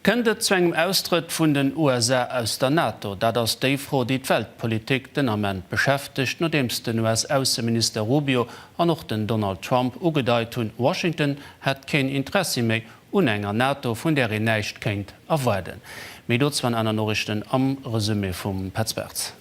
Kënnet zu engem Austritt vun den USA aus der NATO, dat ass déi froh die Weltpolitik den Amment beschäftigt, nodems den US-Außenminister Rubio an noch den Donald Trump ugedeit hun Washington hat kein Interesse méi unenger NATO vun der er näicht kennt erweiden. Medos van einer Norrichten am Resümé vum Petzberz.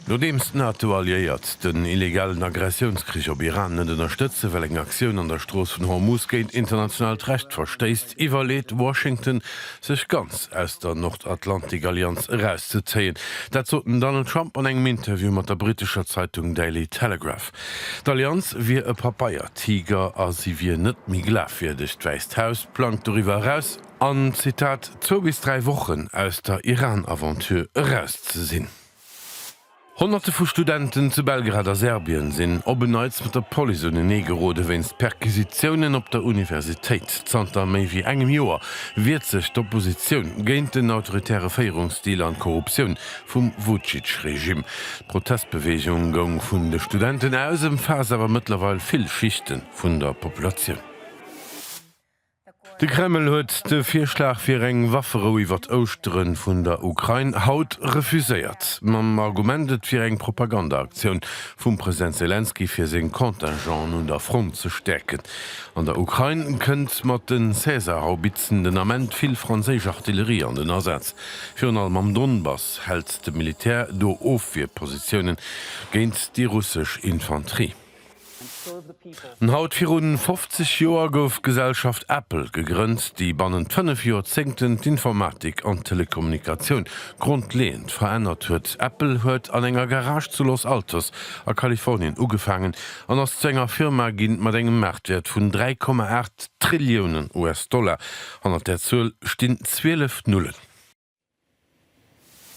Nodems NATO alliiert den illegalen Aggressionskrieg op Iran den unterstütze, well eng Aktion an der Stroos vun Hormuz géint international Recht versteist, iwwerläet Washington sech ganz aus der Nordatlantik-Allianz rauszuzeien. Dat zoten Donald Trump an engem Interview mat der britischer Zeitung Daily Telegraph. D'Allianz wie e Papaier Tiger as sie wie net mi glaf firdecht weist Haus plank darüber raus an Zitat 2 bis 3 Wochen aus der Iran-Aventur rauszusinn. Hunderte vu Studenten zu Belgrad a Serbien sinn obenneits mit der Polizone negerode wennst Perquisitionen op der Universität. Zanter méi wie engem Joer wird sech d'Opposition géint den autoritäre Féierungsstil an Korruption vum Vučić-Regime. Protestbewegung gong vun de Studenten ausem Fas awer mittlerweile vill Schichten vun der Population. De Kreml huet de Virschlag fir eng Waffero iwwer d'Austeren vun der Ukraine haut refuséiert. Mam Argumentet fir eng Propagandaaktion vum Präsident Zelensky fir seg Kontingent und der Front ze stärken. An der Ukraine kënnt mat den Cäsarhaubitzen den Amment vill franzésch Artillerie an den Ersatz. Fir allem am Donbass hält de Militär do ofir Positionen géint die russsisch Infanterie. Haut vir rund 50 Joer gouf Gesellschaft Apple gegrünnt, die bannen 5 Joer zengten d'Informatik an Telekommunikation grundlehend verändert huet. Apple huet an enger Garage zu Los Altos a Kalifornien ugefangen an ass zénger Firma ginnt mat engem Marktwert vun 3,8 Trillionen US-Dollar. An der Zuel stinn 12 Nullen.